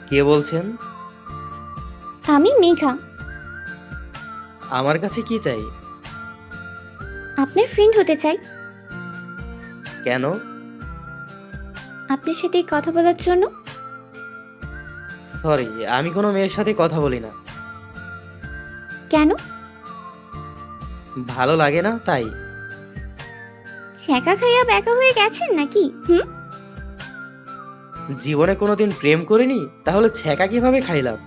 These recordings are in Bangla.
কে বলছেন? আমি মেঘা। আমার কাছে কি চাই? আপনার ফ্রেন্ড হতে চাই। কেন? আপনার সাথে কথা বলার জন্য। সরি, আমি কোনো মেয়ের সাথে কথা বলি না। কেন? ভালো লাগে না তাই। ছ্যাঁকা খাইয়া ব্যাকা হয়ে গেছেন নাকি? জীবনে কোনোদিন প্রেম করিনি, তাহলে ছ্যাঁকা কিভাবে খাইলাম?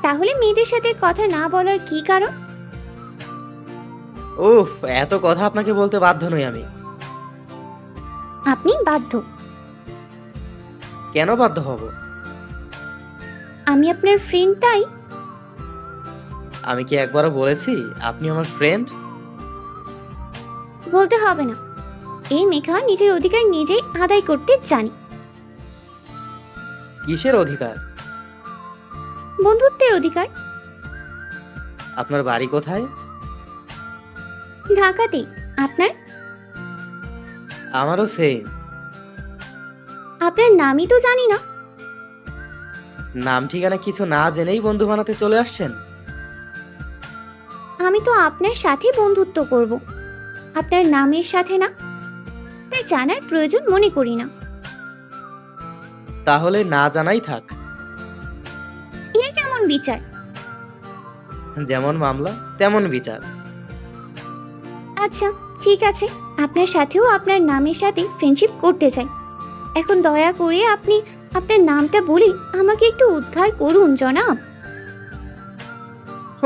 তাহলে মেয়েদের সাথে কথা না বলার কি কারণ? উফ, এত কথা আপনাকে বলতে বাধ্য নই আমি। আপনি বাধ্য। কেন বাধ্য হব? আমি আপনার ফ্রেন্ড তাই। আমি কি একবারও বলেছি আপনি আমার ফ্রেন্ড? বলতে হবে না। এই মেঘা নিজের অধিকার নিজেই আদায় করতে জানি। কিসের অধিকার? বন্ধুত্বের অধিকার। আপনার বাড়ি কোথায়? ঢাকাতেই। আপনার? আমারও সেম। আপনার নামই তো জানি না। নাম ঠিকানা কিছু না জেনেই বন্ধু বানাতে চলে আসছেন? আমি তো আপনার সাথে বন্ধুত্ব করব, আপনার নামের সাথে না। তাই জানার প্রয়োজন মনে করি না। তাহলে না জানাই থাক। এ কেমন বিচার? যেমন মামলা তেমন বিচার। আচ্ছা, ঠিক আছে। আপনার সাথেও আপনার নামের সাথে ফ্রেন্ডশিপ করতে চাই। এখন দয়া করে আপনি আপনার নামটা বলে আমাকে একটু উদ্ধার করুন জনাব।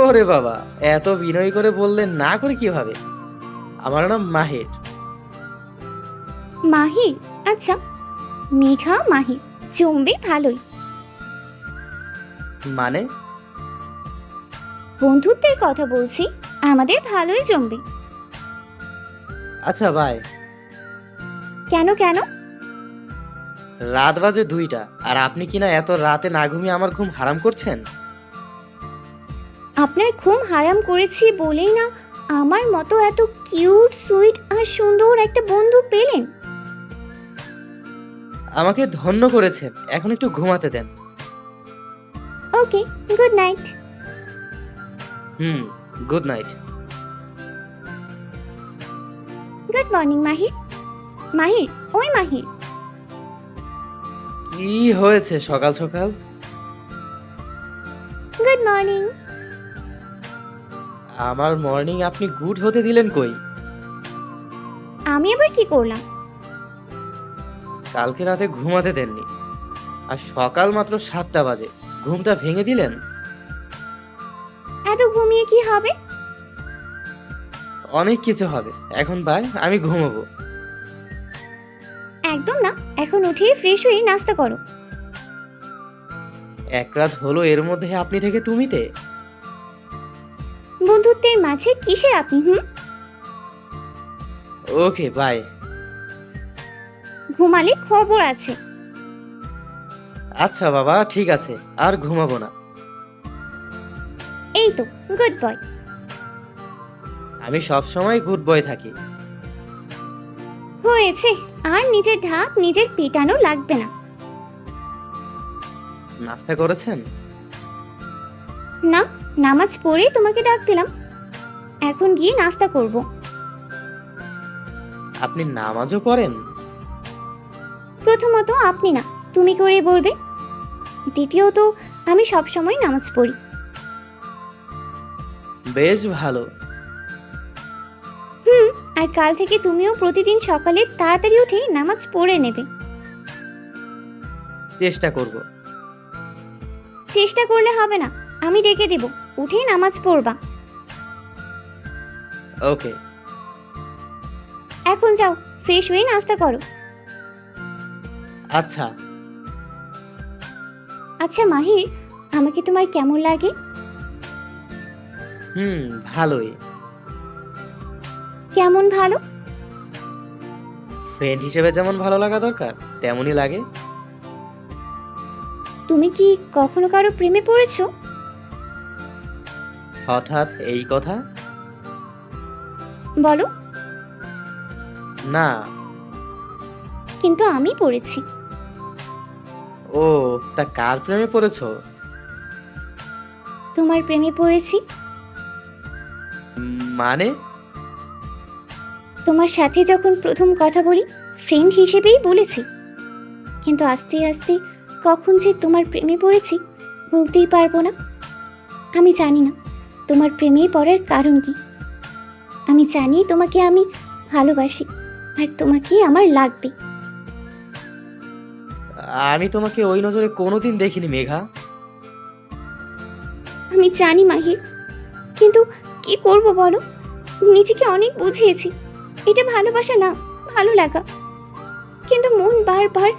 ওরে বাবা, এত বিনয় করে বললেন না করে কিভাবে? আমার নাম মাহির। মাহির? আচ্ছা, মেঘা মাহির জমবে ভালোই। মানে? বন্ধুত্বের কথা বলছি, আমাদের ভালোই জমবে। আচ্ছা বাই। কেন কেন? রাত বাজে 2টা, আর আপনি কিনা এত রাতে না ঘুমিয়ে আমার ঘুম হারাম করছেন। আপনার ঘুম হারাম করেছি বলেই না আমার মতো এত কিউট সুইট আর সুন্দর একটা বন্ধু পেলেন। আমাকে ধন্য করেছেন, এখন একটু ঘুমাতে দেন। ওকে, গুড নাইট। হুম, গুড নাইট। গুড মর্নিং মাহির। মাহির, ওই মাহির। কি হয়েছে সকাল সকাল? Good morning. আমার মর্নিং আপনি গুড হতে দিলেন কই? আমি আবার কি করলাম? কালকে রাতে ঘুমাতে দেননি, আর সকাল মাত্র 7টা বাজে ঘুমটা ভেঙে দিলেন। এত ঘুমিয়ে কি হবে? অনেক কিছু হবে। এখন বাই, আমি ঘুমাবো। একদম না, এখন উঠে ফ্রেশ হয়ে নাস্তা করো। এক রাত হলো, এর মধ্যে আপনি থেকে তুমিতে। বন্ধুত্বের মাঝে কিসের আপনি? Okay bye. ঘুমালে খবর আছে। আচ্ছা বাবা, ঠিক আছে, আর ঘুমাবো না। এই তো, গুড বয়। আমি সব সময় গুড বয় থাকি। হয়েছে, আর নিজের ঢাক নিজের পেটানো লাগবে না। নাস্তা করেছেন? না, নামাজ পড়ে তোমাকে ডাক দিলাম। এখন গিয়ে নাস্তা করব। আপনি নামাজও পড়েন? প্রথমত আপনি না, তুমি করে বলবে। দ্বিতীয়ত আমি সব সময় নামাজ পড়ি। বেশ ভালো। আর কাল থেকে তুমিও প্রতিদিন সকালে তাড়াতাড়ি উঠে নামাজ পড়ে নেবে। চেষ্টা করব। চেষ্টা করলে হবে না, আমি ডেকে দেব, উঠে নামাজ পড়বা। ওকে। এখন যাও, ফ্রেশ হয়ে নাস্তা করো। আচ্ছা। আচ্ছা মাহির, আমাকে তোমার কেমন লাগে? ভালোই। কেমন ভালো? ফ্রেন্ড হিসেবে যেমন ভালো লাগা দরকার তেমনই লাগে। তুমি কি কখনো কারো প্রেমে পড়েছো? হঠাৎ এই কথা? বলো। না। কিন্তু আমি পড়েছি। ও ও, তা কার প্রেমে পড়েছো? তোমার প্রেমে পড়েছি। মানে? তোমার সাথে যখন প্রথম কথা বলি ফ্রেন্ড হিসেবেই বলেছি, কিন্তু আস্তে আস্তে কখন যে তোমার প্রেমে পড়েছি বলতেই পারবো না। আমি জানি না তোমার প্রেমে পড়ার কারণ কি। আমি জানি তোমাকে আমি ভালোবাসি আর তোমাকে আমার লাগবে। আমি তোমাকে ওই নজরে কোনোদিন দেখিনি মেঘা। আমি জানি মাহির, কিন্তু কি করব বলো? নিজেকে অনেক বুঝিয়েছি এটা ভালোবাসা না, ভালো লাগা, কিন্তু মন বারবার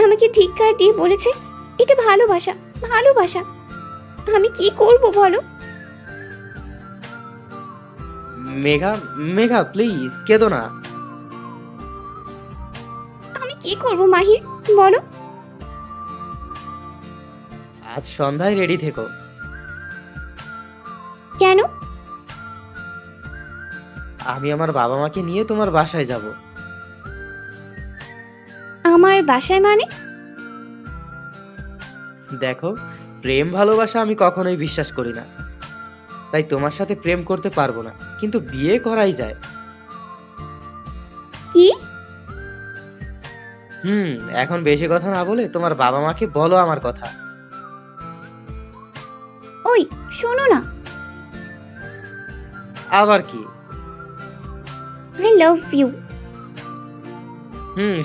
আমাকে ধিক্কার দিয়ে বলেছে এটা ভালোবাসা, ভালোবাসা। আমি কি করব বলো? মেঘা, মেঘা প্লিজ কেঁদো না। আমি কি করব মাহির বলো? আজ সন্ধ্যায় রেডি থেকো। কেন? আমি আমার বাবা মাকে নিয়ে তোমার বাসায় যাব। আমার বাসায় মানে? দেখো, প্রেম ভালোবাসা আমি কখনোই বিশ্বাস করি না, তাই তোমার সাথে প্রেম করতে পারবো না, কিন্তু বিয়ে করাই যায়। কি? এখন বেশি কথা না বলে তোমার বাবা মাকে বলো আমার কথা। ওই শোনো না, আবার কি? I love you.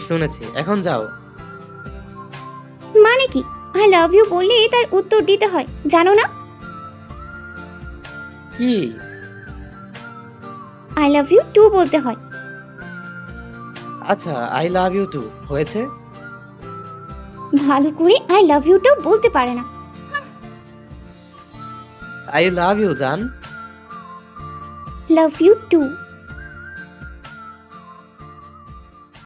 শুনেছি, এখন যাও। মানে কি? আই লাভ ইউ বললে তার উত্তর দিতে হয়, জানো না? কি? আই লাভ ইউ টু বলতে হয়। আচ্ছা, আই লাভ ইউ টু হয়েছে। ভালো করে আই লাভ ইউটাও বলতে পারে না। আই লাভ ইউ জান। Love you two.